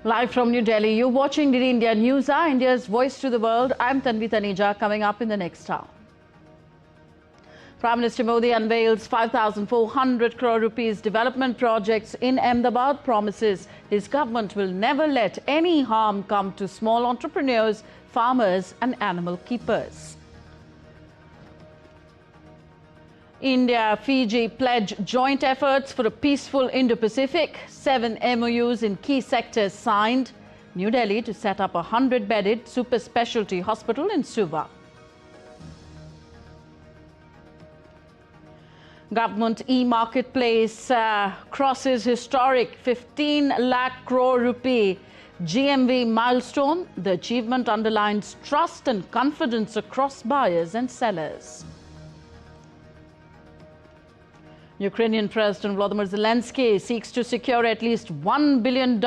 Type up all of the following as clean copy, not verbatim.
Live from New Delhi, you're watching DD India News, India's voice to the world. I'm Tanvi Taneja. Coming up in the next hour. Prime Minister Modi unveils 5,400 crore rupees development projects in Ahmedabad, promises his government will never let any harm come to small entrepreneurs, farmers and animal keepers. India-Fiji pledge joint efforts for a peaceful Indo-Pacific. 7 MOUs in key sectors signed. New Delhi to set up a 100-bedded super specialty hospital in Suva. Government e-marketplace crosses historic 15 lakh crore rupee GMV milestone. The achievement underlines trust and confidence across buyers and sellers. Ukrainian President Volodymyr Zelensky seeks to secure at least $1 billion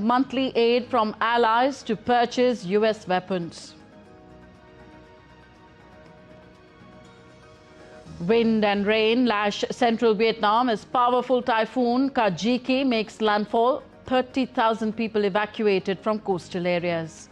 monthly aid from allies to purchase US weapons. Wind and rain lash central Vietnam as powerful typhoon Kajiki makes landfall. 30,000 people evacuated from coastal areas.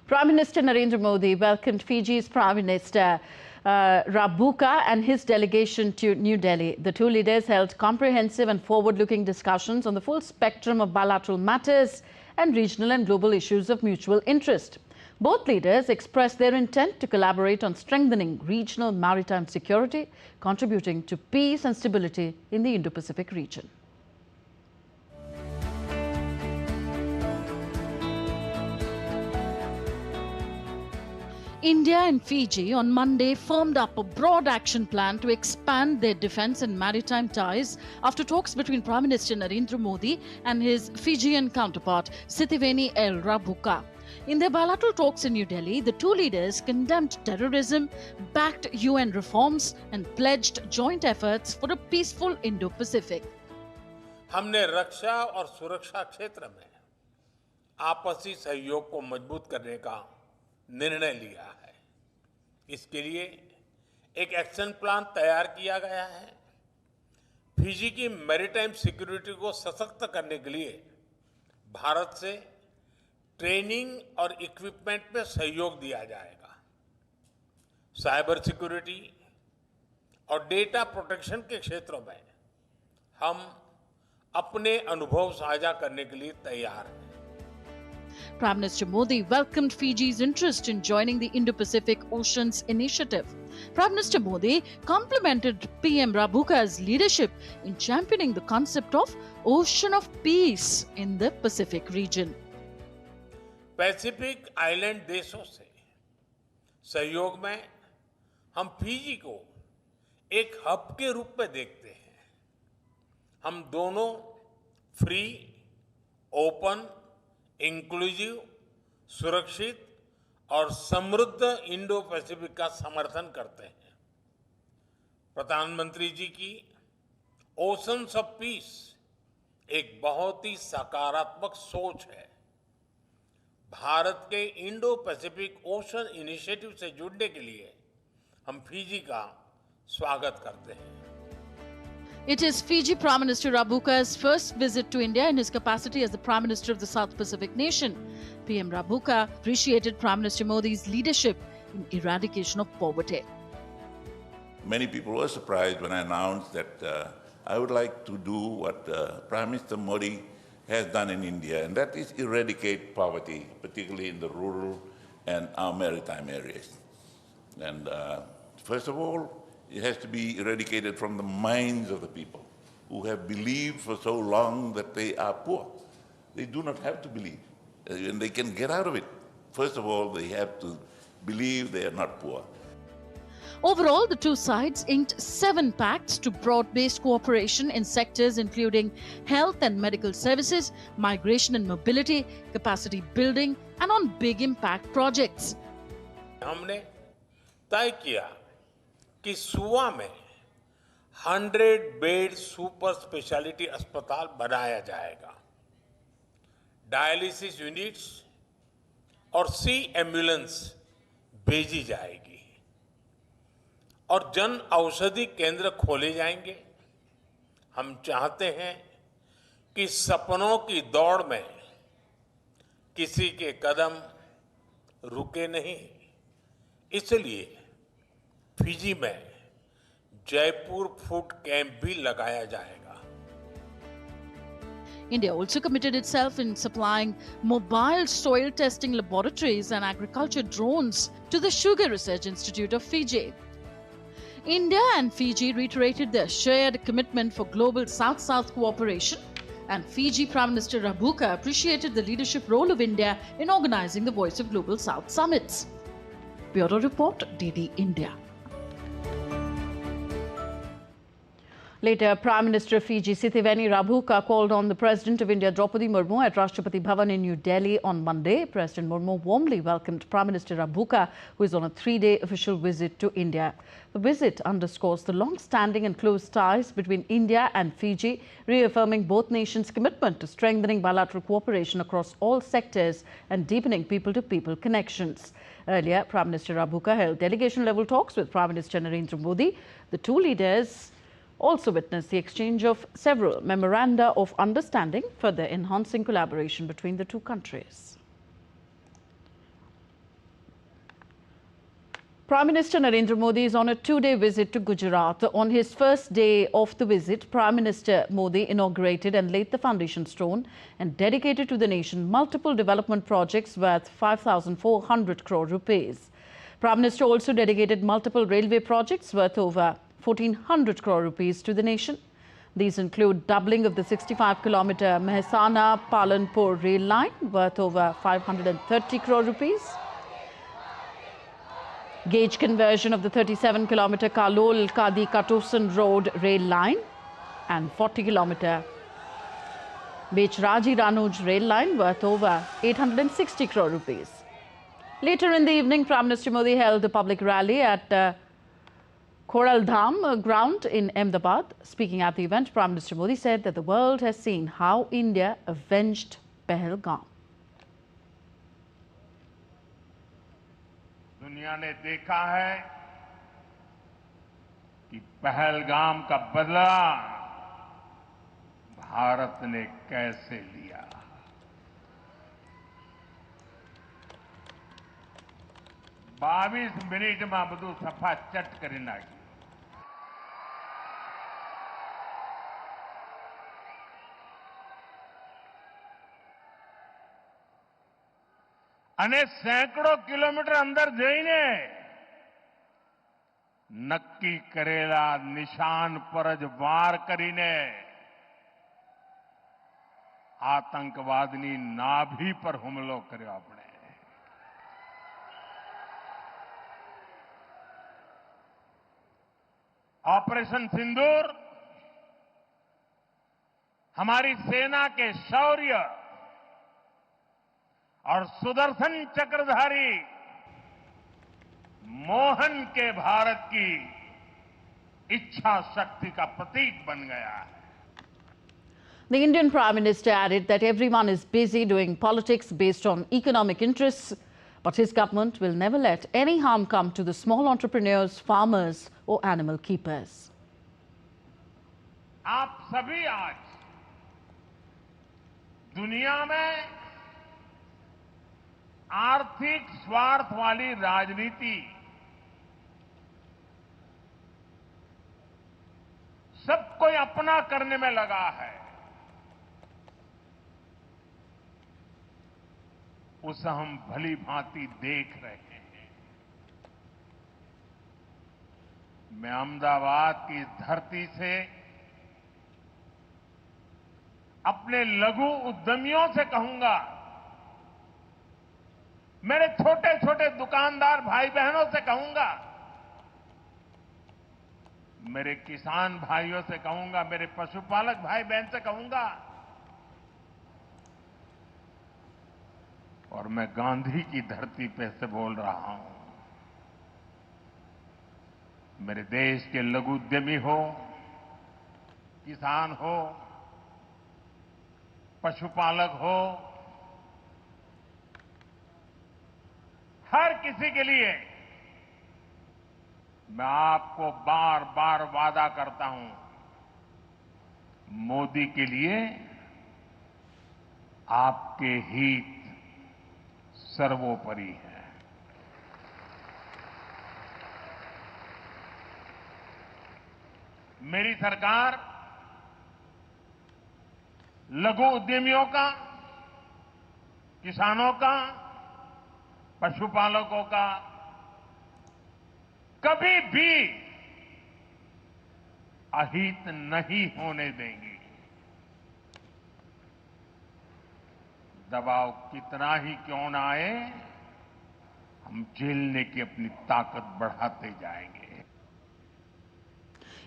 Prime Minister Narendra Modi welcomed Fiji's Prime Minister Rabuka and his delegation to New Delhi. The two leaders held comprehensive and forward-looking discussions on the full spectrum of bilateral matters and regional and global issues of mutual interest. Both leaders expressed their intent to collaborate on strengthening regional maritime security, contributing to peace and stability in the Indo-Pacific region. India and Fiji on Monday firmed up a broad action plan to expand their defence and maritime ties after talks between Prime Minister Narendra Modi and his Fijian counterpart Sitiveni Rabuka. In their bilateral talks in New Delhi, the two leaders condemned terrorism, backed UN reforms and pledged joint efforts for a peaceful Indo-Pacific. हमने रक्षा और सुरक्षा क्षेत्र में आपसी सहयोग को मजबूत करने का निर्णय लिया है। इसके लिए एक एक्शन प्लान तैयार किया गया है। फिजी की मैरीटाइम सिक्योरिटी को सशक्त करने के लिए भारत से ट्रेनिंग और इक्विपमेंट में सहयोग दिया जाएगा। साइबर सिक्योरिटी और डेटा प्रोटेक्शन के क्षेत्रों में हम अपने अनुभव साझा करने के लिए तैयार हैं। Prime Minister Modi welcomed Fiji's interest in joining the Indo-Pacific Oceans Initiative. Prime Minister Modi complimented PM Rabuka's leadership in championing the concept of Ocean of Peace in the Pacific region. Pacific island देशों से सहयोग में हम Fiji को एक hub के रूप में देखते हैं। हम दोनों फ्री, ओपन, इंक्लूसिव, सुरक्षित और समृद्ध इंडो पैसिफिक का समर्थन करते हैं। प्रधानमंत्री जी की ओशंस ऑफ पीस एक बहुत ही सकारात्मक सोच है। भारत के इंडो पैसिफिक ओशन इनिशिएटिव से जुड़ने के लिए हम फिजी का स्वागत करते हैं। It is Fiji Prime Minister Rabuka's first visit to India in his capacity as the Prime Minister of the South Pacific nation. PM Rabuka appreciated Prime Minister Modi's leadership in eradication of poverty. Many people were surprised when I announced that I would like to do what Prime Minister Modi has done in India, and that is eradicate poverty, particularly in the rural and our maritime areas. And first of all, it has to be eradicated from the minds of the people who have believed for so long that they are poor. They do not have to believe, and they can get out of it. First of all, they have to believe they are not poor. Overall, the two sides inked 7 pacts to broad-based cooperation in sectors including health and medical services, migration and mobility, capacity building, and on big impact projects. हमने तय किया कि सुवा में 100 bed super speciality अस्पताल बनाया जाएगा। Dialysis units और सी एम्बुलेंस भेजी जाएगी और जन औषधि केंद्र खोले जाएंगे। हम चाहते हैं कि सपनों की दौड़ में किसी के कदम रुके नहीं, इसलिए फिजी में जयपुर फूड कैंप भी लगाया जाएगा। India also committed itself in supplying mobile soil testing laboratories and agriculture drones to the Sugar Research Institute of Fiji. India and Fiji reiterated their shared commitment for global South-South cooperation, and Fiji Prime Minister Rabuka appreciated the leadership role of India in organizing the Voice of Global South summits. Bureau Report, DD India. Later, Prime Minister of Fiji Sitiveni Rabuka called on the President of India Draupadi Murmu at Rashtrapati Bhavan in New Delhi on Monday. President Murmu warmly welcomed Prime Minister Rabuka, who is on a 3-day official visit to India. The visit underscores the long-standing and close ties between India and Fiji, reaffirming both nations' commitment to strengthening bilateral cooperation across all sectors and deepening people-to-people connections. Earlier, Prime Minister Rabuka held delegation-level talks with Prime Minister Narendra Modi. The two leaders also witnessed the exchange of several memoranda of understanding, further enhancing collaboration between the two countries. Prime Minister Narendra Modi is on a 2-day visit to Gujarat. On his first day of the visit, Prime Minister Modi inaugurated and laid the foundation stone and dedicated to the nation multiple development projects worth 5,400 crore rupees. Prime Minister also dedicated multiple railway projects worth over 1,400 crore rupees to the nation. These include doubling of the 65-kilometer Mehsana-Palanpur rail line worth over 530 crore rupees, gauge conversion of the 37-kilometer Kalol-Kadi-Katosan road rail line and 40-kilometer Bechraji-Ranuj rail line worth over 860 crore rupees. Later in the evening, Prime Minister Modi held a public rally at Khoraldham ground in Ahmedabad. Speaking at the event, Prime Minister Modi said that the world has seen how India avenged Pahalgam. दुनिया ने देखा है कि पहलगाम का बदला भारत ने कैसे लिया। 22 મિનિટ માં બધું સફા ચટ કરી નાખ્યું અને સેંકડો કિલોમીટર અંદર જઈને નક્કી કરેલા નિશાન પર જ વાર કરીને આતંકવાદની નાભી પર હુમલો કર્યો આપણે। ऑपरेशन सिंदूर हमारी सेना के शौर्य और सुदर्शन चक्रधारी मोहन के भारत की इच्छा शक्ति का प्रतीक बन गया है। The Indian Prime Minister added that everyone is busy doing politics based on economic interests, but his government will never let any harm come to the small entrepreneurs, farmers or animal keepers. आप सभी आज दुनिया में आर्थिक स्वार्थ वाली राजनीति सबको अपना करने में लगा है, उसे हम भली भांति देख रहे हैं। मैं अहमदाबाद की धरती से अपने लघु उद्यमियों से कहूंगा, मेरे छोटे छोटे दुकानदार भाई बहनों से कहूंगा, मेरे किसान भाइयों से कहूंगा, मेरे पशुपालक भाई बहन से कहूंगा, और मैं गांधी की धरती पे से बोल रहा हूं, मेरे देश के लघु उद्यमी हो, किसान हो, पशुपालक हो, हर किसी के लिए मैं आपको बार बार वादा करता हूं, मोदी के लिए आपके हित सर्वोपरि है। मेरी सरकार लघु उद्यमियों का, किसानों का, पशुपालकों का कभी भी अहित नहीं होने देंगी। दबाव कितना ही क्यों ना आए, हम झेलने की अपनी ताकत बढ़ाते जाएंगे।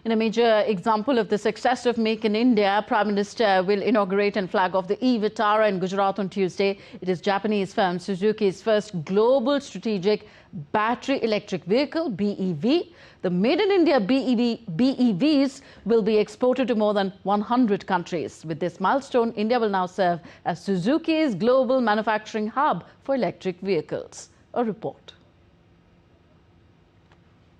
In a major example of the success of Make in India, Prime Minister will inaugurate and flag off the e-Vitara in Gujarat on Tuesday. It is Japanese firm Suzuki's first global strategic battery electric vehicle, BEV. The Made in India BEVs will be exported to more than 100 countries. With this milestone, India will now serve as Suzuki's global manufacturing hub for electric vehicles. A report.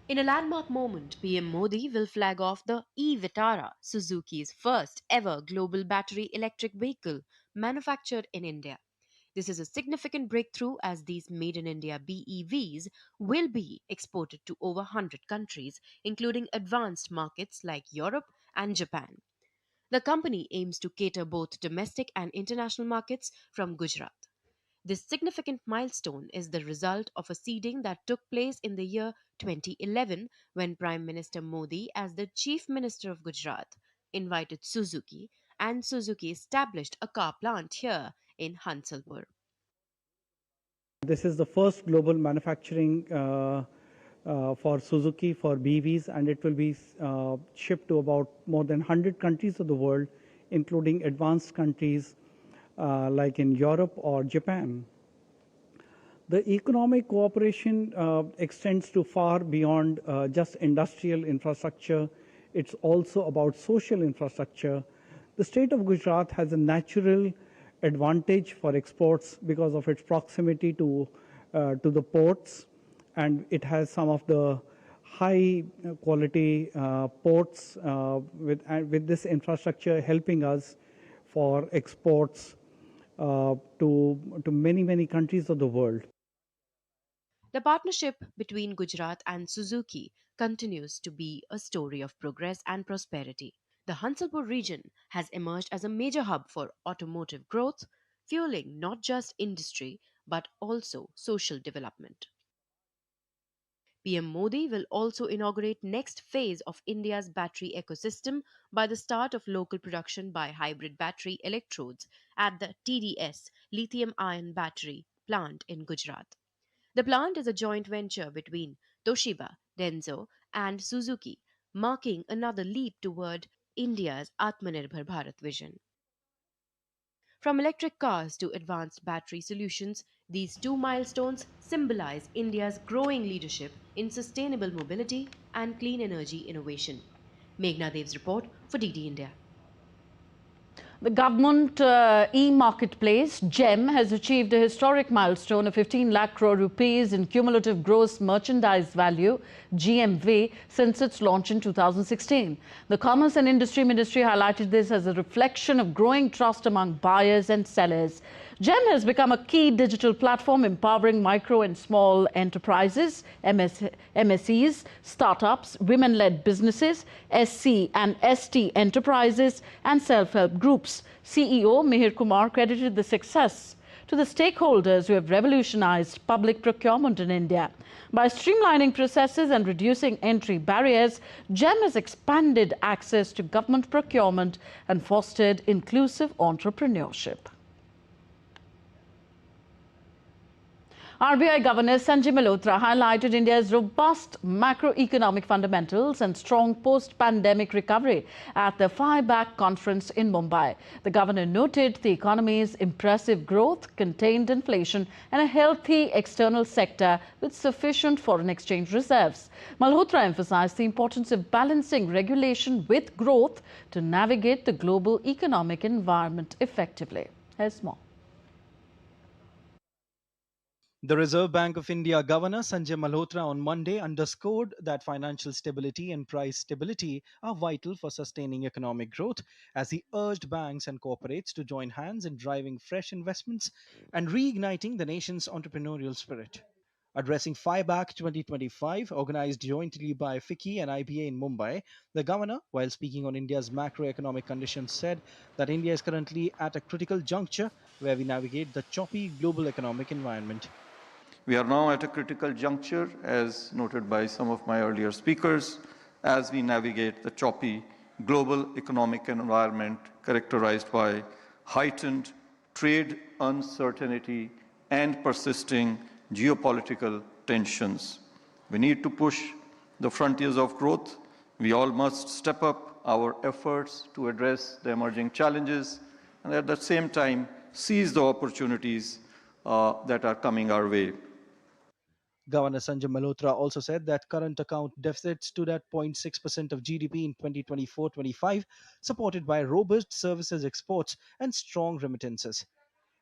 In a landmark moment, PM Modi will flag off the e-Vitara, Suzuki's first ever global battery electric vehicle manufactured in India. This is a significant breakthrough as these Made in India BEVs will be exported to over 100 countries, including advanced markets like Europe and Japan. The company aims to cater both domestic and international markets from Gujarat. This significant milestone is the result of a seeding that took place in the year 2011 when Prime Minister Modi, as the Chief Minister of Gujarat, invited Suzuki, and Suzuki established a car plant here in Hansalpur. This is the first global manufacturing for Suzuki for BEVs, and it will be shipped to about more than 100 countries of the world, including advanced countries like in Europe or Japan. The economic cooperation extends to far beyond just industrial infrastructure. It's also about social infrastructure. The state of Gujarat has a natural advantage for exports because of its proximity to the ports, and it has some of the high quality ports with this infrastructure helping us for exports to many countries of the world. The partnership between Gujarat and Suzuki continues to be a story of progress and prosperity. The Hansalpur region has emerged as a major hub for automotive growth, fueling not just industry but also social development. PM Modi will also inaugurate next phase of India's battery ecosystem by the start of local production by hybrid battery electrodes at the TDS lithium-ion battery plant in Gujarat. The plant is a joint venture between Toshiba, Denso, and Suzuki, marking another leap toward India's Atmanirbhar Bharat vision. From electric cars to advanced battery solutions, these two milestones symbolize India's growing leadership in sustainable mobility and clean energy innovation. Meghna Dev's report for DD India. The government e-marketplace, GEM, has achieved a historic milestone of 15 lakh crore rupees in cumulative gross merchandise value, GMV, since its launch in 2016. The Commerce and Industry Ministry highlighted this as a reflection of growing trust among buyers and sellers. GEM has become a key digital platform empowering micro and small enterprises, MSEs, startups, women-led businesses, SC and ST enterprises and self-help groups. CEO Mihir Kumar credited the success to the stakeholders who have revolutionized public procurement in India. By streamlining processes and reducing entry barriers, GEM has expanded access to government procurement and fostered inclusive entrepreneurship. RBI Governor Sanjay Malhotra highlighted India's robust macroeconomic fundamentals and strong post-pandemic recovery at the FIBAC conference in Mumbai. The governor noted the economy's impressive growth, contained inflation and a healthy external sector with sufficient foreign exchange reserves. Malhotra emphasized the importance of balancing regulation with growth to navigate the global economic environment effectively. Here's more. The Reserve Bank of India Governor Sanjay Malhotra on Monday underscored that financial stability and price stability are vital for sustaining economic growth, as he urged banks and corporates to join hands in driving fresh investments and reigniting the nation's entrepreneurial spirit. Addressing FIBAC 2025, organized jointly by FICCI and IBA in Mumbai, the governor, while speaking on India's macroeconomic conditions, said that India is currently at a critical juncture where we navigate the choppy global economic environment. We are now at a critical juncture, as noted by some of my earlier speakers, as we navigate the choppy global economic environment characterized by heightened trade uncertainty and persisting geopolitical tensions. We need to push the frontiers of growth. We all must step up our efforts to address the emerging challenges and at the same time seize the opportunities that are coming our way. Governor Sanjay Malhotra also said that current account deficit stood at 0.6% of GDP in 2024-25, supported by robust services exports and strong remittances.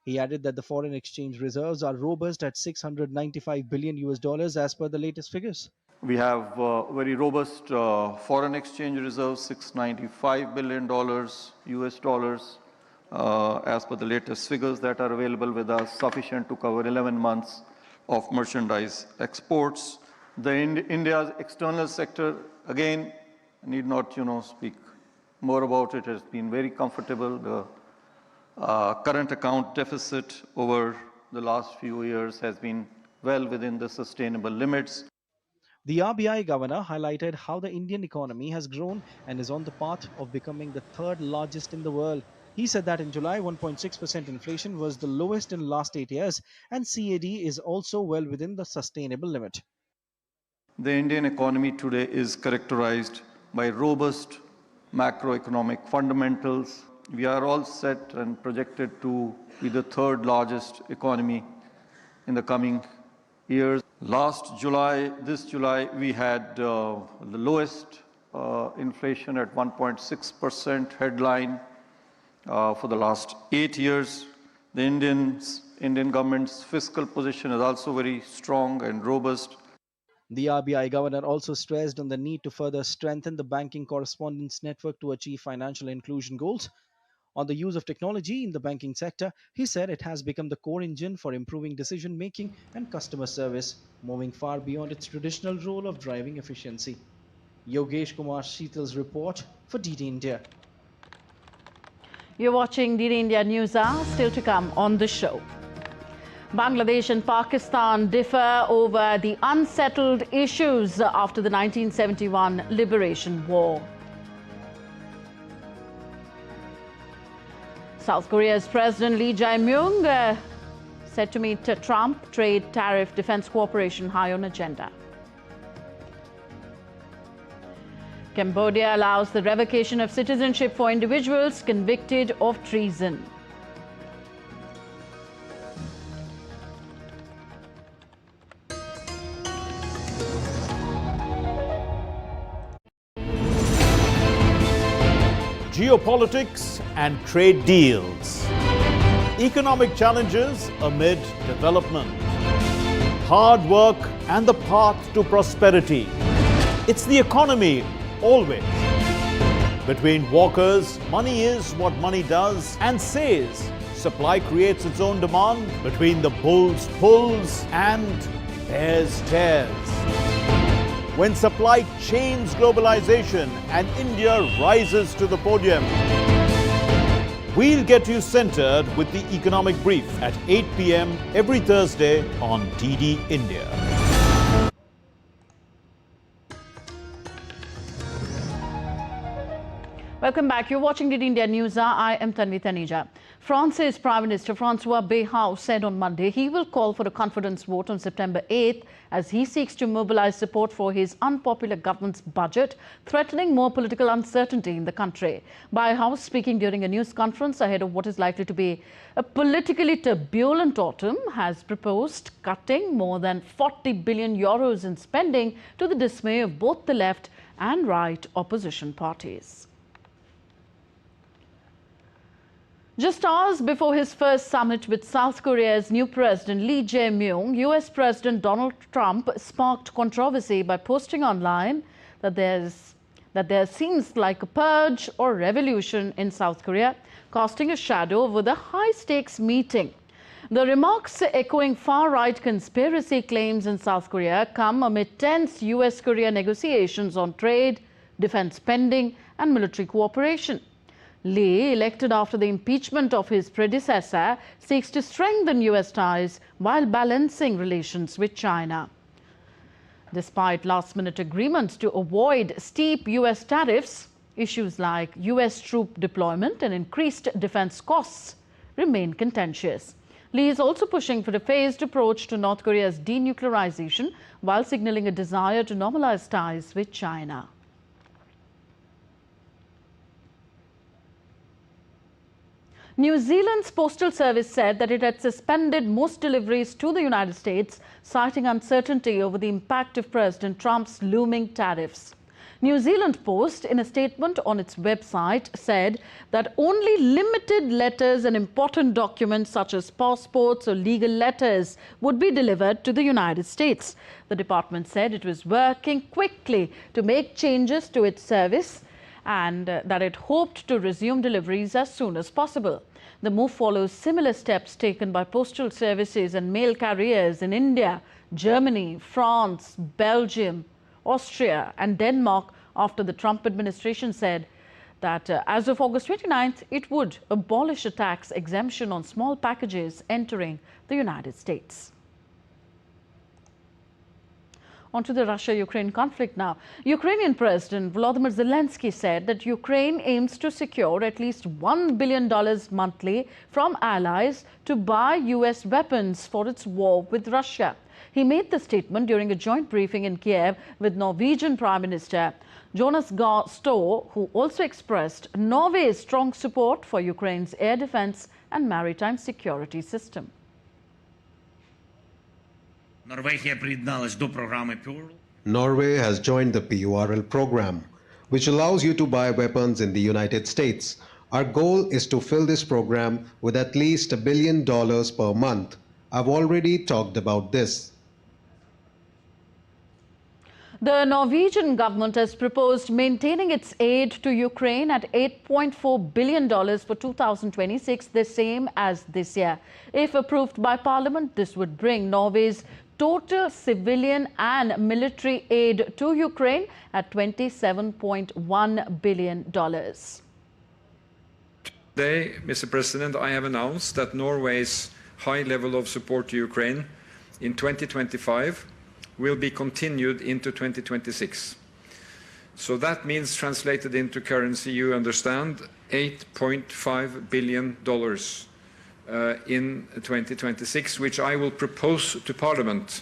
He added that the foreign exchange reserves are robust at $695 billion as per the latest figures. We have very robust foreign exchange reserves, $695 billion as per the latest figures that are available with us, sufficient to cover 11 months of merchandise exports. India's external sector, again, I need not speak more about it, has been very comfortable. The current account deficit over the last few years has been well within the sustainable limits. The RBI governor highlighted how the Indian economy has grown and is on the path of becoming the third largest in the world. He said that in July, 1.6% inflation was the lowest in the last 8 years, and CAD is also well within the sustainable limit. The Indian economy today is characterized by robust macroeconomic fundamentals. We are all set and projected to be the third largest economy in the coming years. This July, we had the lowest inflation at 1.6% headline for the last 8 years. The Indian government's fiscal position is also very strong and robust. The RBI governor also stressed on the need to further strengthen the banking correspondence network to achieve financial inclusion goals. On the use of technology in the banking sector, he said it has become the core engine for improving decision-making and customer service, moving far beyond its traditional role of driving efficiency. Yogesh Kumar Sheetal's report for DD India. You're watching DD India News Hour, still to come on the show. Bangladesh and Pakistan differ over the unsettled issues after the 1971 Liberation War. South Korea's President Lee Jae-myung said to meet Trump, trade, tariff, defense cooperation high on agenda. Cambodia allows the revocation of citizenship for individuals convicted of treason. Geopolitics and trade deals. Economic challenges amid development. Hard work and the path to prosperity. It's the economy always. Between walkers, money is what money does and says. Supply creates its own demand. Between the bulls pulls and bears tears. When supply chains globalization and India rises to the podium. We'll get you centered with the economic brief at 8 p.m. every Thursday on DD India. Welcome back. You're watching DD India News Hour. I am Tanvi Taneja. France's Prime Minister Francois Bayrou said on Monday he will call for a confidence vote on September 8th as he seeks to mobilize support for his unpopular government's budget, threatening more political uncertainty in the country. Bayrou, speaking during a news conference ahead of what is likely to be a politically turbulent autumn, has proposed cutting more than 40 billion euros in spending, to the dismay of both the left and right opposition parties. Just hours before his first summit with South Korea's new president Lee Jae-myung, US President Donald Trump sparked controversy by posting online that there seems like a purge or revolution in South Korea, casting a shadow over the high-stakes meeting. The remarks, echoing far-right conspiracy claims in South Korea, come amid tense US-Korea negotiations on trade, defense spending and military cooperation. Lee, elected after the impeachment of his predecessor, seeks to strengthen US ties while balancing relations with China. Despite last-minute agreements to avoid steep US tariffs, issues like US troop deployment and increased defense costs remain contentious. Lee is also pushing for a phased approach to North Korea's denuclearization while signaling a desire to normalize ties with China. New Zealand's Postal Service said that it had suspended most deliveries to the United States, citing uncertainty over the impact of President Trump's looming tariffs. New Zealand Post, in a statement on its website, said that only limited letters and important documents such as passports or legal letters would be delivered to the United States. The department said it was working quickly to make changes to its service and that it hoped to resume deliveries as soon as possible. The move follows similar steps taken by postal services and mail carriers in India, Germany, France, Belgium, Austria and Denmark after the Trump administration said that as of August 29th, it would abolish a tax exemption on small packages entering the United States. On to the Russia-Ukraine conflict now. Ukrainian President Volodymyr Zelensky said that Ukraine aims to secure at least $1 billion monthly from allies to buy US weapons for its war with Russia. He made the statement during a joint briefing in Kiev with Norwegian Prime Minister Jonas Gahr Store, who also expressed Norway's strong support for Ukraine's air defense and maritime security system. Norway has joined the PURL program, which allows you to buy weapons in the United States. Our goal is to fill this program with at least $1 billion per month. I've already talked about this. The Norwegian government has proposed maintaining its aid to Ukraine at $8.4 billion for 2026, the same as this year. If approved by Parliament, this would bring Norway's total civilian and military aid to Ukraine at $27.1 billion. Today, Mr. President, I have announced that Norway's high level of support to Ukraine in 2025 will be continued into 2026. So that means, translated into currency, you understand, $8.5 billion in 2026, which I will propose to Parliament.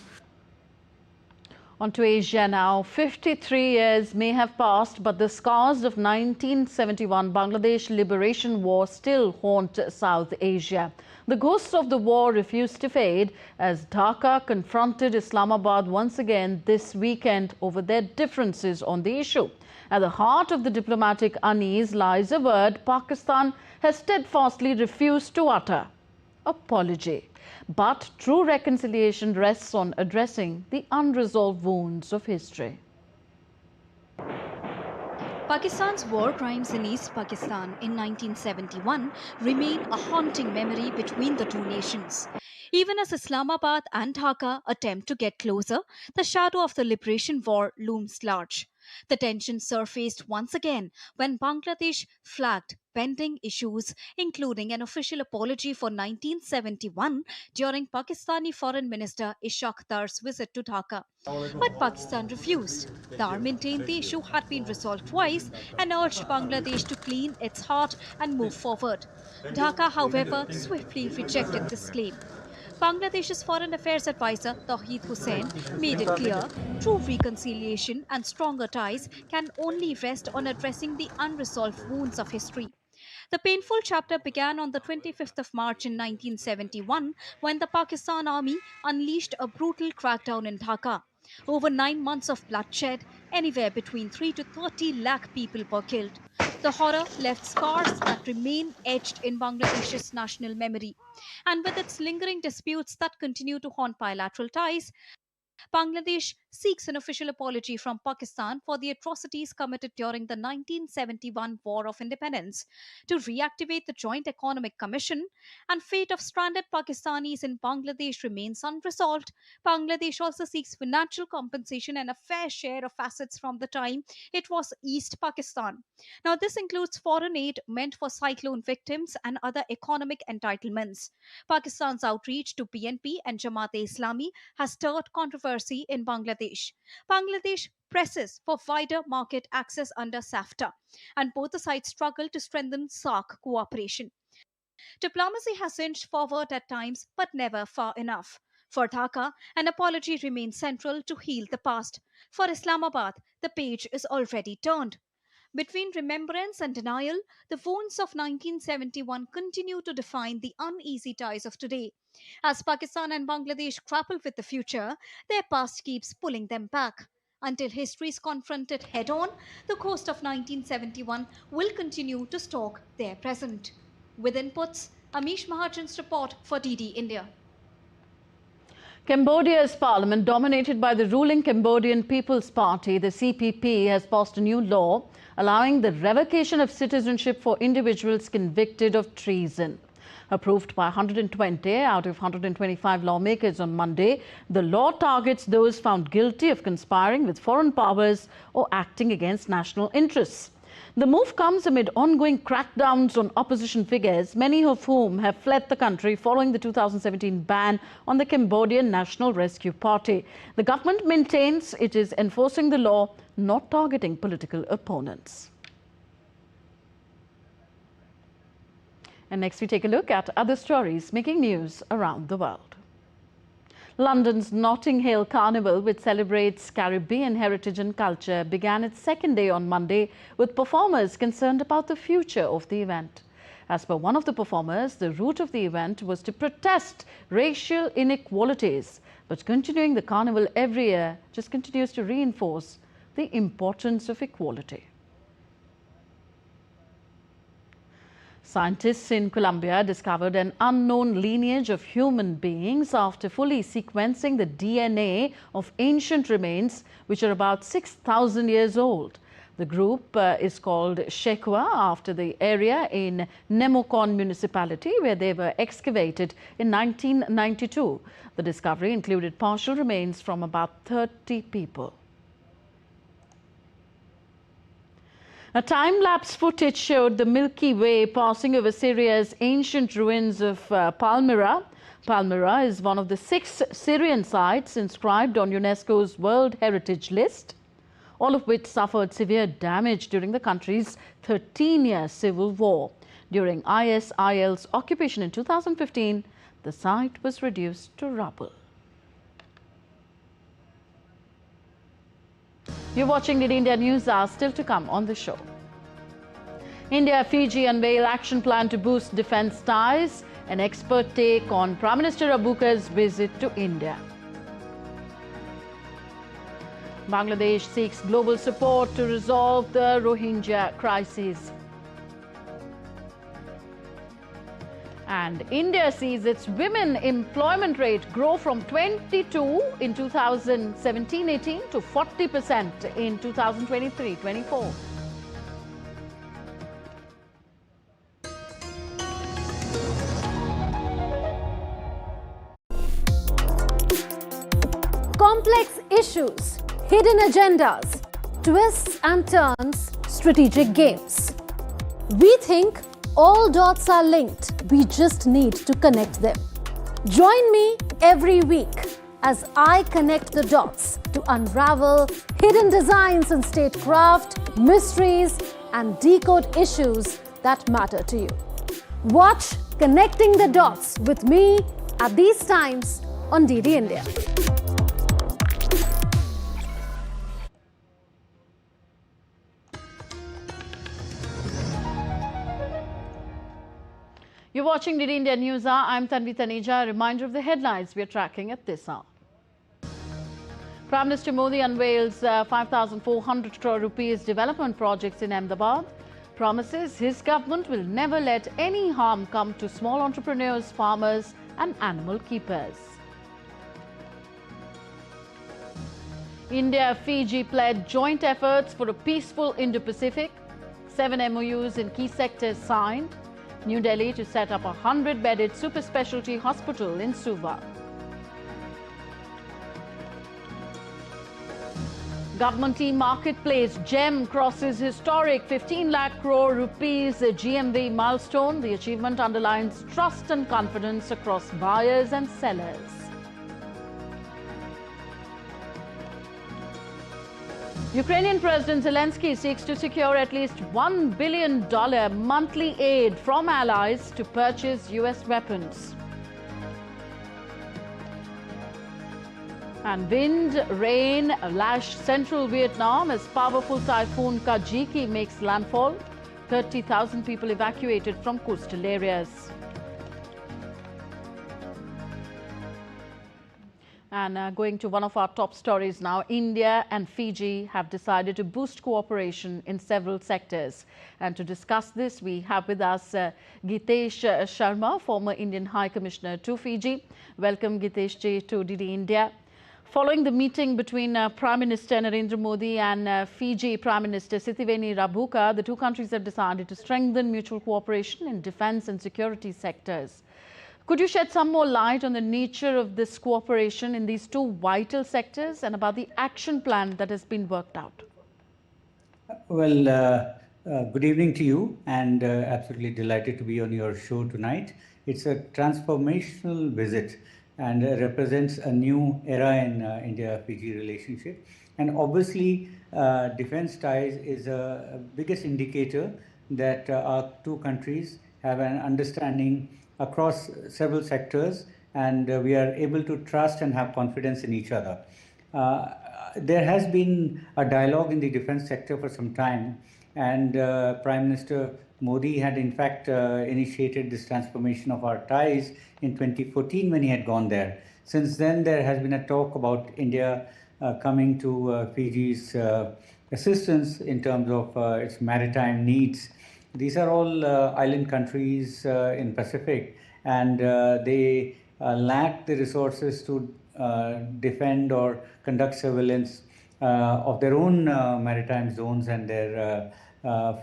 On to Asia now. 53 years may have passed, but the scars of 1971 Bangladesh Liberation War still haunt South Asia. The ghosts of the war refused to fade as Dhaka confronted Islamabad once again this weekend over their differences on the issue. At the heart of the diplomatic unease lies a word Pakistan has steadfastly refused to utter: apology. But true reconciliation rests on addressing the unresolved wounds of history. Pakistan's war crimes in East Pakistan in 1971 remain a haunting memory between the two nations. Even as Islamabad and Dhaka attempt to get closer, the shadow of the liberation war looms large. The tension surfaced once again when Bangladesh flagged pending issues, including an official apology for 1971 during Pakistani Foreign Minister Ishaq Dar's visit to Dhaka. But Pakistan refused. Dar maintained the issue had been resolved twice and urged Bangladesh to clean its heart and move forward. Dhaka, however, swiftly rejected this claim. Bangladesh's Foreign Affairs Advisor Tawheed Hussain made it clear true reconciliation and stronger ties can only rest on addressing the unresolved wounds of history. The painful chapter began on the 25th of March in 1971 when the Pakistan Army unleashed a brutal crackdown in Dhaka. Over 9 months of bloodshed, anywhere between 3 to 30 lakh people were killed. The horror left scars that remain etched in Bangladesh's national memory. And with its lingering disputes that continue to haunt bilateral ties, Bangladesh seeks an official apology from Pakistan for the atrocities committed during the 1971 War of Independence, to reactivate the Joint Economic Commission, and fate of stranded Pakistanis in Bangladesh remains unresolved. Bangladesh also seeks financial compensation and a fair share of assets from the time it was East Pakistan. Now, this includes foreign aid meant for cyclone victims and other economic entitlements. Pakistan's outreach to BNP and Jamaat-e-Islami has stirred controversy in Bangladesh. Bangladesh presses for wider market access under SAFTA, and both the sides struggle to strengthen SAARC cooperation. Diplomacy has inched forward at times, but never far enough. For Dhaka, an apology remains central to heal the past. For Islamabad, the page is already turned. Between remembrance and denial, the wounds of 1971 continue to define the uneasy ties of today. As Pakistan and Bangladesh grapple with the future, their past keeps pulling them back. Until history is confronted head on, the ghost of 1971 will continue to stalk their present. With inputs, Amish Mahajan's report for DD India. Cambodia's parliament, dominated by the ruling Cambodian People's Party, the CPP, has passed a new law allowing the revocation of citizenship for individuals convicted of treason. Approved by 120 out of 125 lawmakers on Monday, the law targets those found guilty of conspiring with foreign powers or acting against national interests. The move comes amid ongoing crackdowns on opposition figures, many of whom have fled the country following the 2017 ban on the Cambodian National Rescue Party. The government maintains it is enforcing the law, not targeting political opponents. And next we take a look at other stories making news around the world. London's Notting Hill Carnival, which celebrates Caribbean heritage and culture, began its second day on Monday with performers concerned about the future of the event. As per one of the performers, the root of the event was to protest racial inequalities, but continuing the carnival every year just continues to reinforce the importance of equality. Scientists in Colombia discovered an unknown lineage of human beings after fully sequencing the DNA of ancient remains, which are about 6,000 years old. The group is called Shekwa, after the area in Nemocon municipality where they were excavated in 1992. The discovery included partial remains from about 30 people. A time-lapse footage showed the Milky Way passing over Syria's ancient ruins of Palmyra. Palmyra is one of the 6 Syrian sites inscribed on UNESCO's World Heritage List, all of which suffered severe damage during the country's 13-year civil war. During ISIL's occupation in 2015, the site was reduced to rubble. You're watching the India News Hour, still to come on the show. India-Fiji unveil action plan to boost defence ties. An expert take on Prime Minister Rabuka's visit to India. Bangladesh seeks global support to resolve the Rohingya crisis. And India sees its women employment rate grow from 22 in 2017-18 to 40% in 2023-24. Complex issues, hidden agendas, twists and turns, strategic games. We think all dots are linked. We just need to connect them. Join me every week as I connect the dots to unravel hidden designs in statecraft, mysteries, and decode issues that matter to you. Watch Connecting the Dots with me at these times on DD India. You're watching DD India News Hour. I'm Tanvi Taneja. A reminder of the headlines we're tracking at this hour. Prime Minister Modi unveils 5,400 crore rupees development projects in Ahmedabad. Promises his government will never let any harm come to small entrepreneurs, farmers and animal keepers. India-Fiji pledged joint efforts for a peaceful Indo-Pacific. 7 MOUs in key sectors signed. New Delhi to set up a 100-bedded super specialty hospital in Suva. Government e-marketplace GEM crosses historic 15 lakh crore rupees GMV milestone. The achievement underlines trust and confidence across buyers and sellers. Ukrainian President Zelensky seeks to secure at least $1 billion monthly aid from allies to purchase US weapons. And wind, rain lash central Vietnam as powerful typhoon Kajiki makes landfall. 30,000 people evacuated from coastal areas. And going to one of our top stories now, India and Fiji have decided to boost cooperation in several sectors. And to discuss this, we have with us Gitesh Sharma, former Indian High Commissioner to Fiji. Welcome, Gitesh ji, to DD India. Following the meeting between Prime Minister Narendra Modi and Fiji Prime Minister Sitiveni Rabuka, the two countries have decided to strengthen mutual cooperation in defence and security sectors. Could you shed some more light on the nature of this cooperation in these two vital sectors and about the action plan that has been worked out? Well, good evening to you, and absolutely delighted to be on your show tonight. It's a transformational visit and represents a new era in India-Fiji relationship. And obviously, defense ties is a biggest indicator that our two countries have an understanding across several sectors, and we are able to trust and have confidence in each other. There has been a dialogue in the defense sector for some time, and Prime Minister Modi had in fact initiated this transformation of our ties in 2014 when he had gone there. Since then, there has been a talk about India coming to Fiji's assistance in terms of its maritime needs. These are all island countries in Pacific, and they lack the resources to defend or conduct surveillance of their own maritime zones and their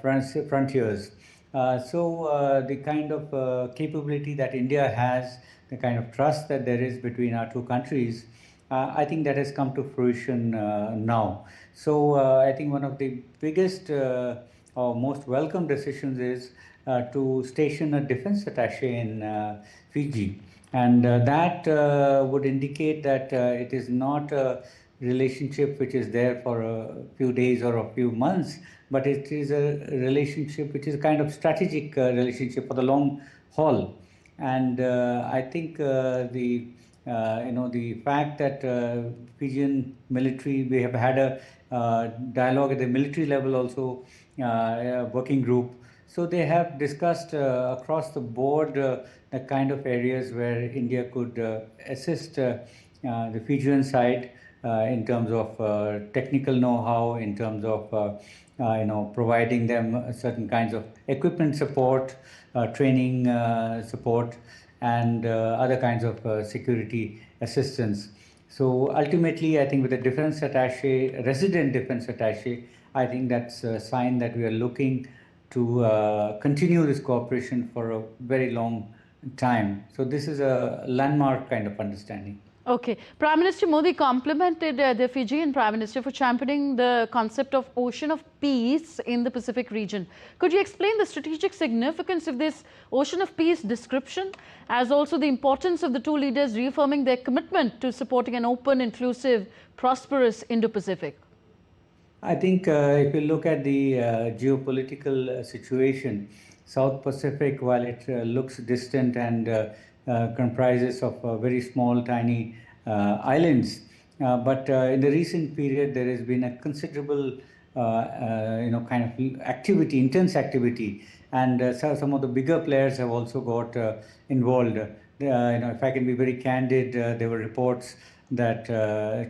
frontiers. So the kind of capability that India has, the kind of trust that there is between our two countries, I think that has come to fruition now. So I think one of the biggest or most welcome decisions is to station a defense attaché in Fiji. And that would indicate that it is not a relationship which is there for a few days or a few months, but it is a relationship which is a kind of strategic relationship for the long haul. And I think the fact that Fijian military, we have had a dialogue at the military level also, working group. So they have discussed across the board the kind of areas where India could assist the Fijian side in terms of technical know-how, in terms of providing them certain kinds of equipment support, training support, and other kinds of security assistance. So ultimately, I think with the defense attaché, resident defense attaché, I think that's a sign that we are looking to continue this cooperation for a very long time. So this is a landmark kind of understanding. Okay. Prime Minister Modi complimented the Fijian Prime Minister for championing the concept of ocean of peace in the Pacific region. Could you explain the strategic significance of this ocean of peace description, as also the importance of the two leaders reaffirming their commitment to supporting an open, inclusive, prosperous Indo-Pacific? I think if you look at the geopolitical situation, South Pacific, while it looks distant and comprises of very small, tiny islands, but in the recent period there has been a considerable, kind of activity, intense activity, and so some of the bigger players have also got involved. If I can be very candid, there were reports that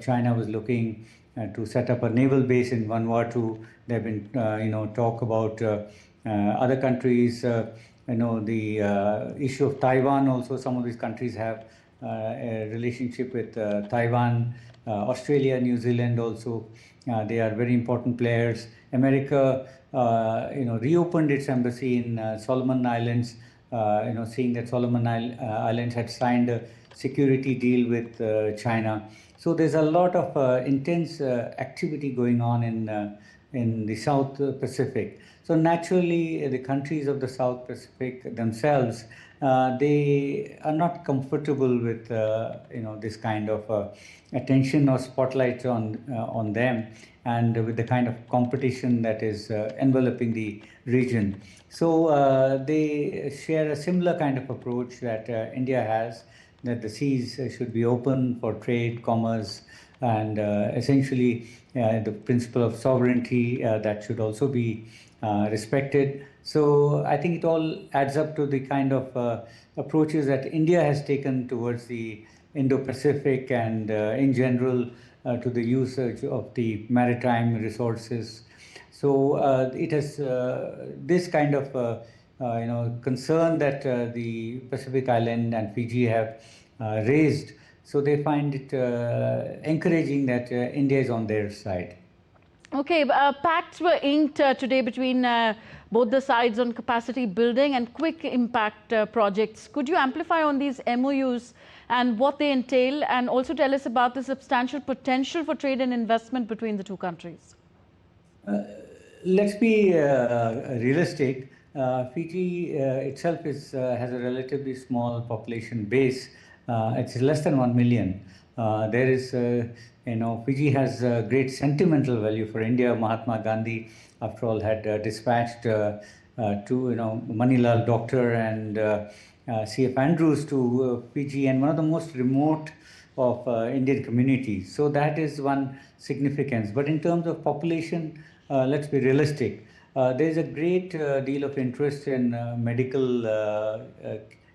China was looking to set up a naval base in Vanuatu. There have been, talk about other countries. The issue of Taiwan also. Some of these countries have a relationship with Taiwan. Australia, New Zealand also. They are very important players. America, reopened its embassy in Solomon Islands. Seeing that Solomon Islands had signed a security deal with China. So there's a lot of intense activity going on in the South Pacific. So naturally, the countries of the South Pacific themselves, they are not comfortable with this kind of attention or spotlight on them, and with the kind of competition that is enveloping the region. So they share a similar kind of approach that India has, that the seas should be open for trade, commerce, and essentially the principle of sovereignty that should also be respected. So I think it all adds up to the kind of approaches that India has taken towards the Indo-Pacific and in general to the usage of the maritime resources. So it has this kind of concern that the Pacific Island and Fiji have raised. So they find it encouraging that India is on their side. Okay, pacts were inked today between both the sides on capacity building and quick impact projects. Could you amplify on these MOUs and what they entail, and also tell us about the substantial potential for trade and investment between the two countries? Let's be realistic. Fiji itself has a relatively small population base. It's less than 1 million. There is, Fiji has great sentimental value for India. Mahatma Gandhi, after all, had dispatched two, Manilal Doctor and C.F. Andrews to Fiji, and one of the most remote of Indian communities. So that is one significance. But in terms of population, let's be realistic. There is a great deal of interest in medical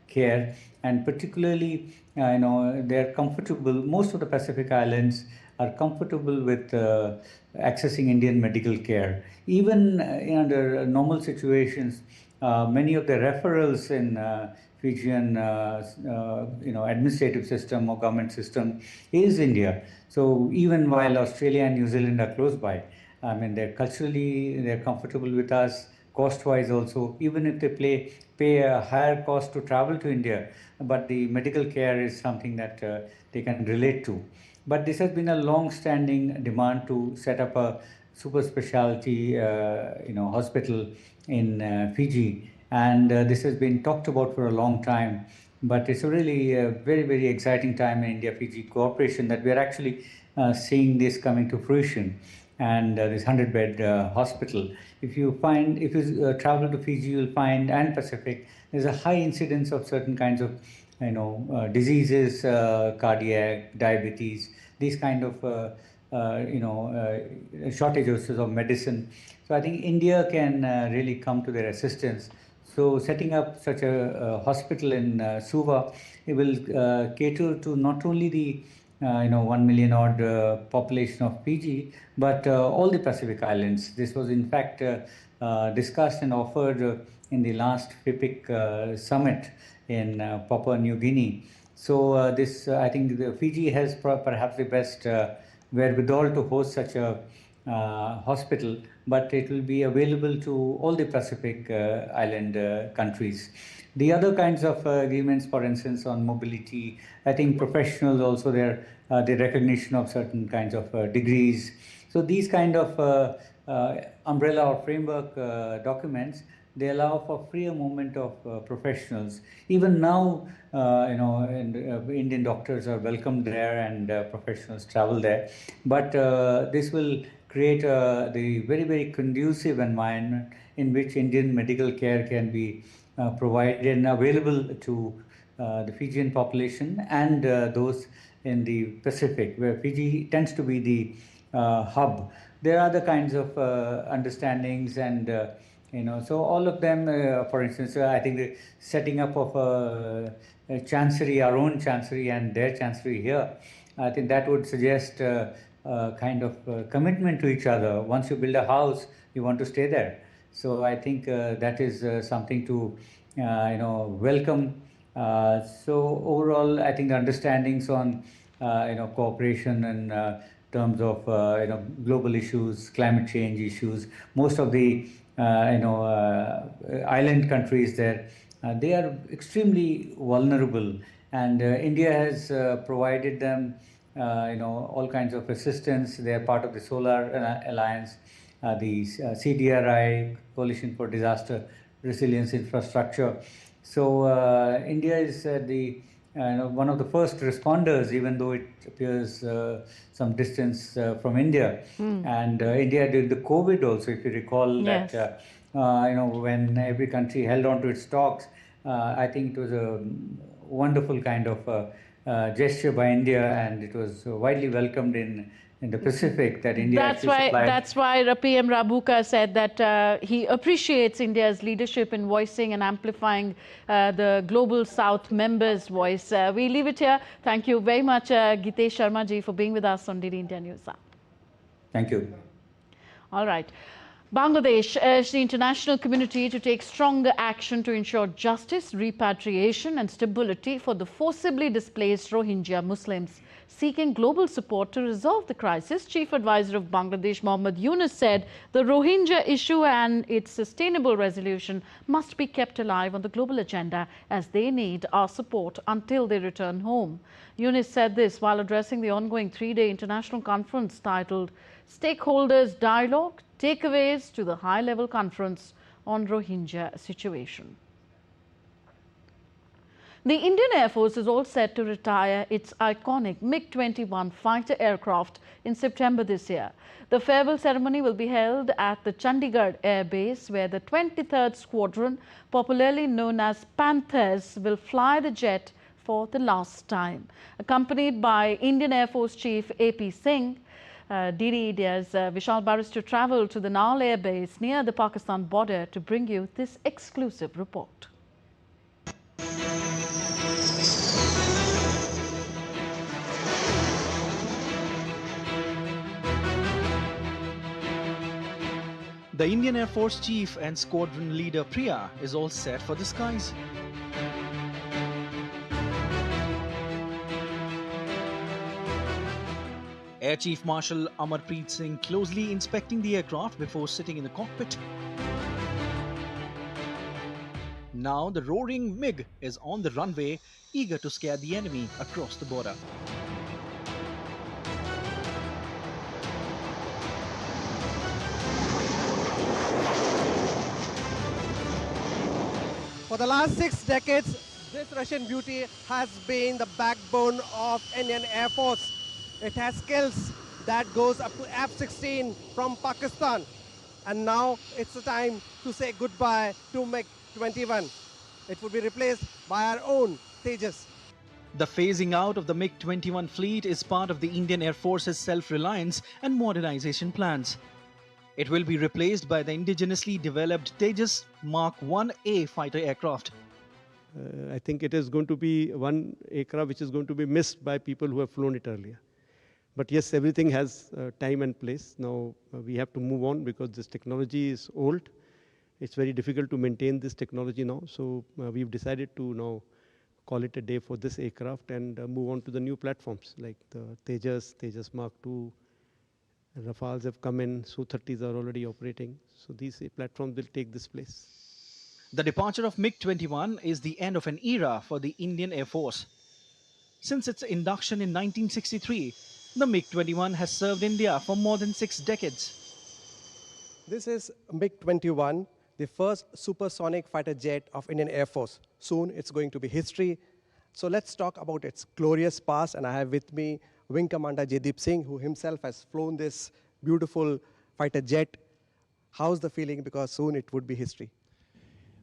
care, and particularly, they're comfortable. Most of the Pacific Islands are comfortable with accessing Indian medical care. Even under normal situations, many of the referrals in Fijian, administrative system or government system is India. So even while Australia and New Zealand are close by, I mean, they're comfortable with us, cost-wise also, even if they pay a higher cost to travel to India, but the medical care is something that they can relate to. But this has been a long-standing demand to set up a super specialty, hospital in Fiji, and this has been talked about for a long time. But it's a really very, very exciting time in India-Fiji cooperation that we are actually seeing this coming to fruition. And this 100-bed hospital. If you travel to Fiji, you'll find, and Pacific, there's a high incidence of certain kinds of, diseases, cardiac, diabetes, these kind of, shortages of medicine. So I think India can really come to their assistance. So setting up such a hospital in Suva, it will cater to not only the 1 million odd population of Fiji, but all the Pacific Islands. This was in fact discussed and offered in the last FIPIC summit in Papua New Guinea. So I think Fiji has perhaps the best wherewithal to host such a hospital, but it will be available to all the Pacific island countries. The other kinds of agreements, for instance, on mobility, I think professionals also there, the recognition of certain kinds of degrees. So these kind of umbrella or framework documents, they allow for freer movement of professionals. Even now, Indian doctors are welcomed there and professionals travel there. But this will create the very, very conducive environment in which Indian medical care can be provided and available to the Fijian population and those in the Pacific, where Fiji tends to be the hub. There are other kinds of understandings and so all of them, for instance, I think the setting up of a chancery, our own chancery and their chancery here, I think that would suggest kind of commitment to each other. Once you build a house, you want to stay there. So I think that is something to welcome. So overall, I think the understandings on cooperation and terms of global issues, climate change issues. Most of the island countries there, they are extremely vulnerable, and India has provided them all kinds of assistance. They are part of the Solar Alliance, the CDRI, Coalition for Disaster Resilience Infrastructure. So India is the one of the first responders, even though it appears some distance from India. And India did the COVID also, if you recall, Yes. that when every country held on to its stocks, I think it was a wonderful kind of gesture by India, and it was widely welcomed in the Pacific that India actually supplied. That's why PM Rabuka said that he appreciates India's leadership in voicing and amplifying the Global South members' voice. We leave it here. Thank you very much, Gitesh Sharma ji, for being with us on DD India News. Thank you. All right. Bangladesh urged the international community to take stronger action to ensure justice, repatriation and stability for the forcibly displaced Rohingya Muslims. Seeking global support to resolve the crisis, Chief Advisor of Bangladesh, Mohammad Yunus, said the Rohingya issue and its sustainable resolution must be kept alive on the global agenda as they need our support until they return home. Yunus said this while addressing the ongoing three-day international conference titled Stakeholders Dialogue, Takeaways to the High-Level Conference on Rohingya Situation. The Indian Air Force is all set to retire its iconic MiG-21 fighter aircraft in September this year. The farewell ceremony will be held at the Chandigarh Air Base, where the 23rd Squadron, popularly known as Panthers, will fly the jet for the last time. Accompanied by Indian Air Force Chief A.P. Singh, DD India's Vishal Barrister travelled to the Nal Air Base near the Pakistan border to bring you this exclusive report. The Indian Air Force Chief and Squadron Leader Priya is all set for the skies. Air Chief Marshal Amarpreet Singh closely inspecting the aircraft before sitting in the cockpit. Now the roaring MiG is on the runway, eager to scare the enemy across the border. For the last 6 decades, this Russian beauty has been the backbone of Indian Air Force. It has skills that goes up to F-16 from Pakistan. And now it's the time to say goodbye to MiG-21. It will be replaced by our own Tejas. The phasing out of the MiG-21 fleet is part of the Indian Air Force's self-reliance and modernization plans. It will be replaced by the indigenously developed Tejas Mark 1A fighter aircraft. I think it is going to be one aircraft which is going to be missed by people who have flown it earlier. But yes, everything has time and place. Now we have to move on because this technology is old. It's very difficult to maintain this technology now. So we've decided to now call it a day for this aircraft and move on to the new platforms like the Tejas, Tejas Mark II, Rafales have come in, Su-30s are already operating. So these platforms will take this place. The departure of MiG-21 is the end of an era for the Indian Air Force. Since its induction in 1963, the MiG-21 has served India for more than 6 decades. This is MiG-21, the first supersonic fighter jet of Indian Air Force. Soon it's going to be history. So let's talk about its glorious past, and I have with me Wing Commander Jaideep Singh, who himself has flown this beautiful fighter jet. How's the feeling, because soon it would be history?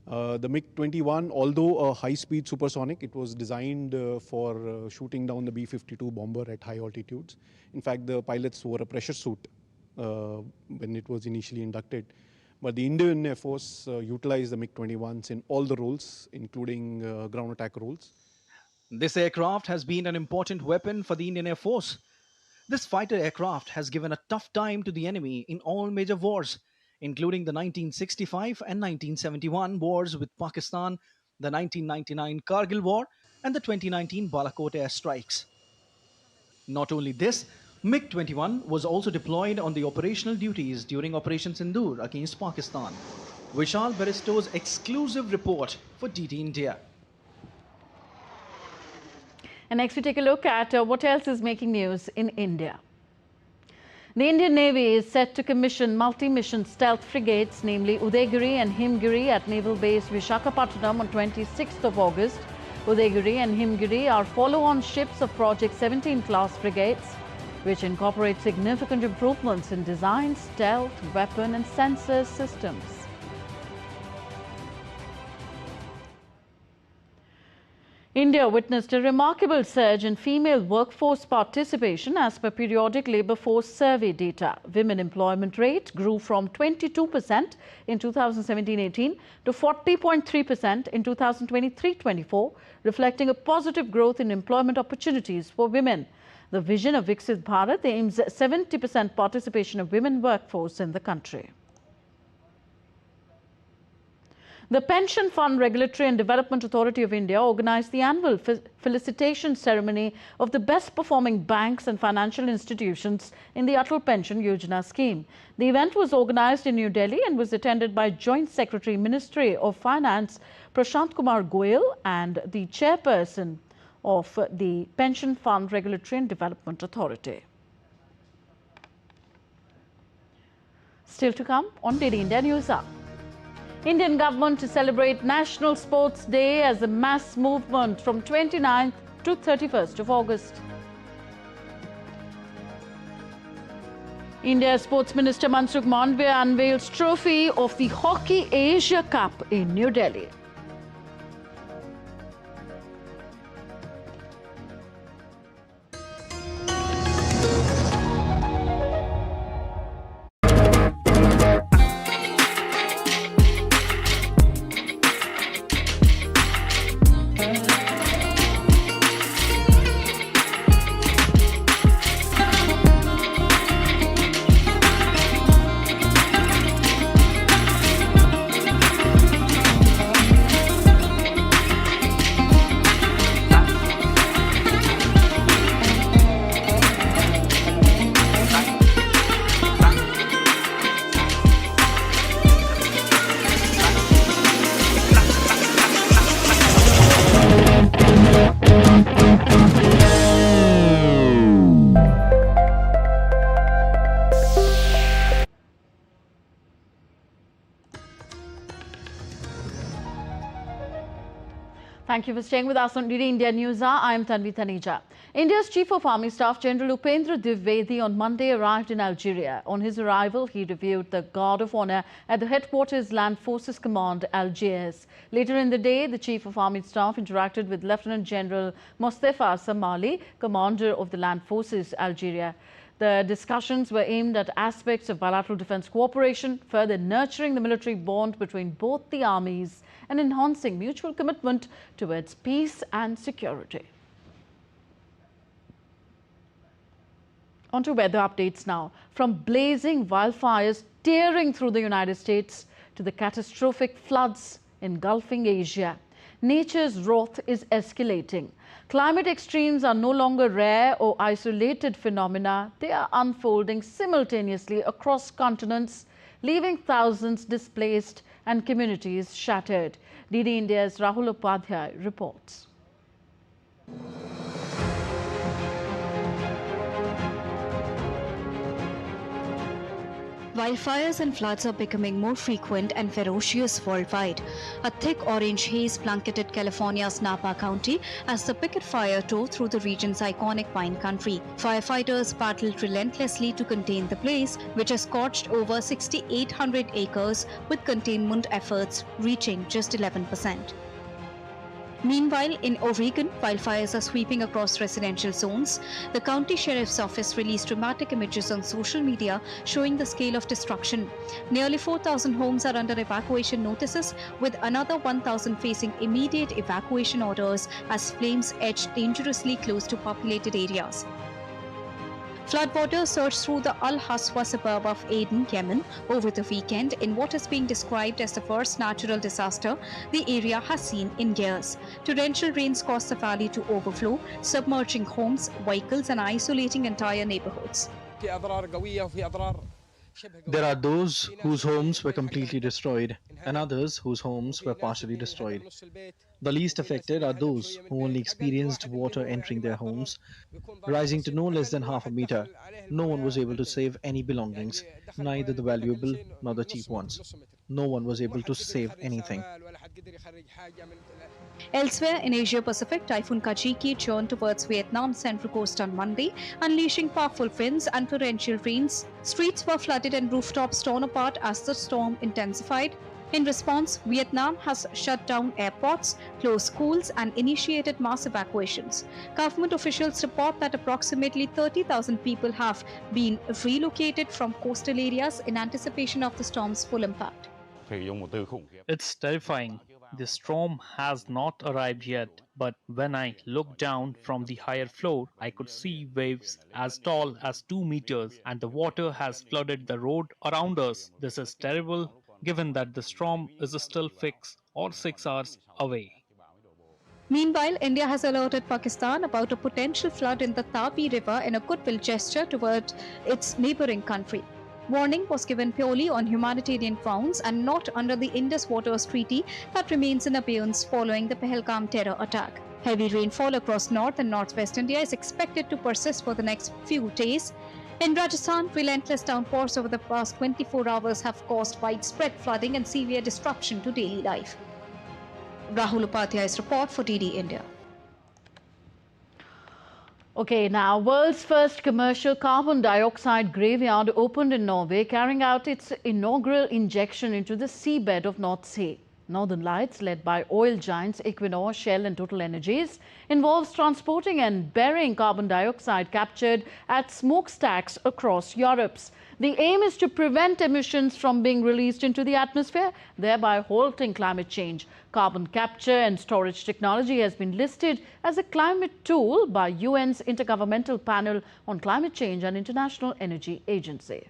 The MiG-21, although a high-speed supersonic, it was designed for shooting down the B-52 bomber at high altitudes. In fact, the pilots wore a pressure suit when it was initially inducted. But the Indian Air Force utilized the MiG-21s in all the roles, including ground attack roles. This aircraft has been an important weapon for the Indian Air Force. This fighter aircraft has given a tough time to the enemy in all major wars, including the 1965 and 1971 wars with Pakistan, the 1999 Kargil War, and the 2019 Balakot airstrikes. Not only this, MiG-21 was also deployed on the operational duties during Operation Sindoor against Pakistan. Vishal Baristo's exclusive report for DT India. And next we take a look at what else is making news in India. The Indian Navy is set to commission multi-mission stealth frigates, namely Udaygiri and Himgiri, at Naval Base Visakhapatnam on 26th of August. Udaygiri and Himgiri are follow-on ships of Project 17 class frigates, which incorporate significant improvements in design, stealth, weapon and sensor systems. India witnessed a remarkable surge in female workforce participation as per periodic labour force survey data. Women employment rate grew from 22% in 2017-18 to 40.3% in 2023-24, reflecting a positive growth in employment opportunities for women. The vision of Viksit Bharat aims at 70% participation of women workforce in the country. The Pension Fund Regulatory and Development Authority of India organized the annual felicitation ceremony of the best performing banks and financial institutions in the Atal Pension Yojana scheme. The event was organized in New Delhi and was attended by Joint Secretary, Ministry of Finance, Prashant Kumar Goyal, and the chairperson of the Pension Fund Regulatory and Development Authority. Still to come on DD India News Hour. Indian government to celebrate National Sports Day as a mass movement from 29th to 31st of August. India's Sports Minister Mansukh Mandavia unveils trophy of the Hockey Asia Cup in New Delhi. Thank you for staying with us on DD India News Hour. I am Tanvi Taneja. India's Chief of Army Staff General Upendra Dwivedi on Monday arrived in Algeria. On his arrival, he reviewed the Guard of Honour at the Headquarters Land Forces Command, Algiers. Later in the day, the Chief of Army Staff interacted with Lieutenant General Mostefa Samali, Commander of the Land Forces, Algeria. The discussions were aimed at aspects of bilateral defence cooperation, further nurturing the military bond between both the armies and enhancing mutual commitment towards peace and security. On to weather updates now. From blazing wildfires tearing through the United States to the catastrophic floods engulfing Asia, nature's wrath is escalating. Climate extremes are no longer rare or isolated phenomena. They are unfolding simultaneously across continents, leaving thousands displaced and communities shattered. DD India's Rahul Upadhyay reports. Wildfires and floods are becoming more frequent and ferocious worldwide. A thick orange haze blanketed California's Napa County as the picket fire tore through the region's iconic wine country. Firefighters battled relentlessly to contain the blaze, which has scorched over 6,800 acres, with containment efforts reaching just 11%. Meanwhile, in Oregon, wildfires are sweeping across residential zones. The county sheriff's office released dramatic images on social media showing the scale of destruction. Nearly 4,000 homes are under evacuation notices, with another 1,000 facing immediate evacuation orders as flames edge dangerously close to populated areas. Floodwaters surged through the Al Haswa suburb of Aden, Yemen, over the weekend in what is being described as the worst natural disaster the area has seen in years. Torrential rains caused the valley to overflow, submerging homes, vehicles, and isolating entire neighborhoods. There are those whose homes were completely destroyed and others whose homes were partially destroyed. The least affected are those who only experienced water entering their homes, rising to no less than half a meter. No one was able to save any belongings, neither the valuable nor the cheap ones. No one was able to save anything. Elsewhere in Asia Pacific, Typhoon Kajiki churned towards Vietnam's central coast on Monday, unleashing powerful winds and torrential rains. Streets were flooded and rooftops torn apart as the storm intensified. In response, Vietnam has shut down airports, closed schools, and initiated mass evacuations. Government officials report that approximately 30,000 people have been relocated from coastal areas in anticipation of the storm's full impact. It's terrifying. The storm has not arrived yet, but when I looked down from the higher floor, I could see waves as tall as 2 meters, and the water has flooded the road around us. This is terrible, given that the storm is still 6 hours away. Meanwhile, India has alerted Pakistan about a potential flood in the Tapi River in a goodwill gesture toward its neighboring country. Warning was given purely on humanitarian grounds and not under the Indus Waters Treaty that remains in abeyance following the Pahalgam terror attack. Heavy rainfall across north and northwest India is expected to persist for the next few days. In Rajasthan, relentless downpours over the past 24 hours have caused widespread flooding and severe disruption to daily life. Rahul Upadhyay's report for DD India. Okay, now, world's first commercial carbon dioxide graveyard opened in Norway, carrying out its inaugural injection into the seabed of North Sea. Northern Lights, led by oil giants Equinor, Shell and Total Energies, involves transporting and burying carbon dioxide captured at smokestacks across Europe. The aim is to prevent emissions from being released into the atmosphere, thereby halting climate change. Carbon capture and storage technology has been listed as a climate tool by UN's Intergovernmental Panel on Climate Change and International Energy Agency.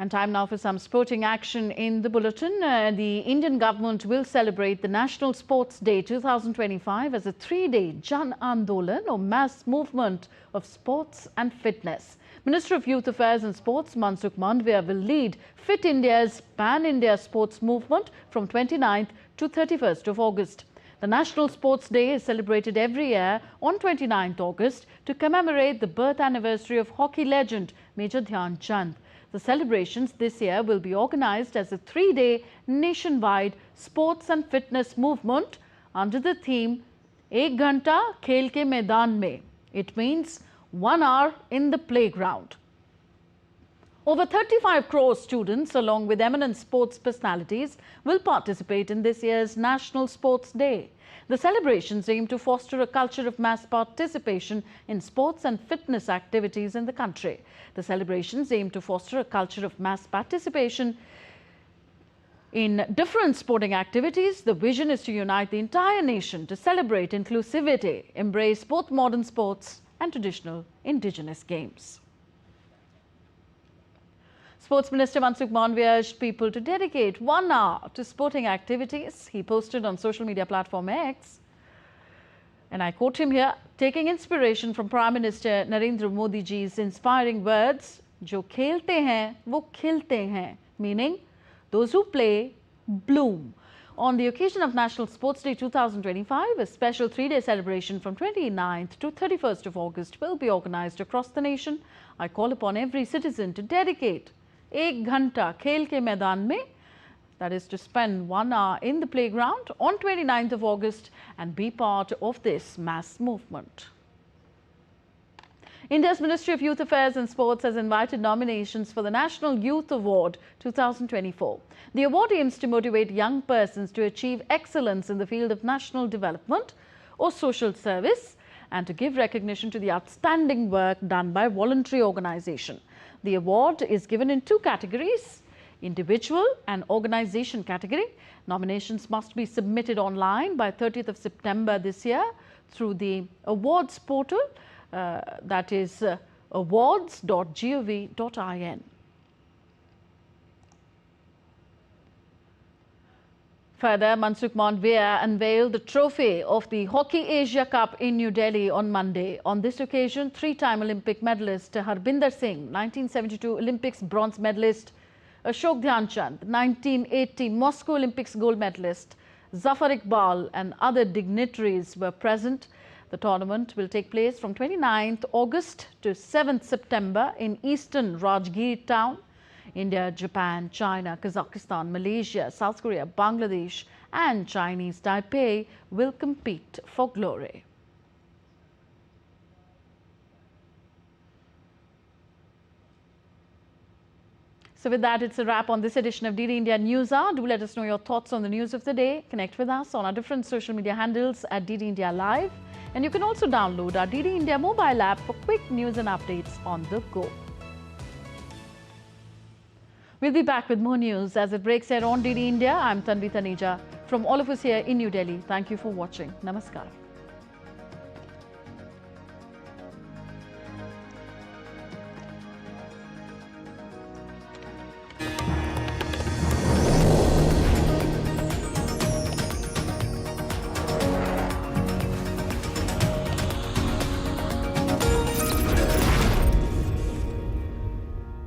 And time now for some sporting action in the bulletin. The Indian government will celebrate the National Sports Day 2025 as a 3-day Jan Andolan, or mass movement of sports and fitness. Minister of Youth Affairs and Sports Mansukh Mandavia will lead Fit India's Pan-India sports movement from 29th to 31st of August. The National Sports Day is celebrated every year on 29th August to commemorate the birth anniversary of hockey legend Major Dhyan Chand. The celebrations this year will be organized as a 3-day nationwide sports and fitness movement under the theme Ek Ghanta Khel Ke Maidan Mein. It means 1 hour in the playground. Over 35 crore students, along with eminent sports personalities, will participate in this year's National Sports Day. The celebrations aim to foster a culture of mass participation in sports and fitness activities in the country. The celebrations aim to foster a culture of mass participation in different sporting activities. The vision is to unite the entire nation to celebrate inclusivity, embrace both modern sports and traditional indigenous games. Sports Minister Mansukh Mandaviya urged people to dedicate 1 hour to sporting activities. He posted on social media platform X, and I quote him here, taking inspiration from Prime Minister Narendra Modi ji's inspiring words, "Jo khelte hain, wo khilte hain," meaning those who play bloom. On the occasion of National Sports Day 2025, a special 3-day celebration from 29th to 31st of August will be organized across the nation. I call upon every citizen to dedicate 1 ghanta khel ke maidan mein, that is to spend 1 hour in the playground on 29th of August and be part of this mass movement. India's Ministry of Youth Affairs and Sports has invited nominations for the National Youth Award 2024. The award aims to motivate young persons to achieve excellence in the field of national development or social service and to give recognition to the outstanding work done by voluntary organization. The award is given in 2 categories, individual and organization category. Nominations must be submitted online by 30th of September this year through the awards portal, that is awards.gov.in. Further, Mansukh Mandaviya unveiled the trophy of the Hockey Asia Cup in New Delhi on Monday. On this occasion, 3-time Olympic medalist Harbinder Singh, 1972 Olympics bronze medalist Ashok Dhyanchand, 1980 Moscow Olympics gold medalist Zafar Iqbal and other dignitaries were present. The tournament will take place from 29th August to 7th September in eastern Rajgir town. India, Japan, China, Kazakhstan, Malaysia, South Korea, Bangladesh and Chinese Taipei will compete for glory. So with that, it's a wrap on this edition of DD India News Hour. Do let us know your thoughts on the news of the day. Connect with us on our different social media handles at DD India Live. And you can also download our DD India mobile app for quick news and updates on the go. We'll be back with more news as it breaks here on DD India. I'm Tanvi Taneja. From all of us here in New Delhi, thank you for watching. Namaskar.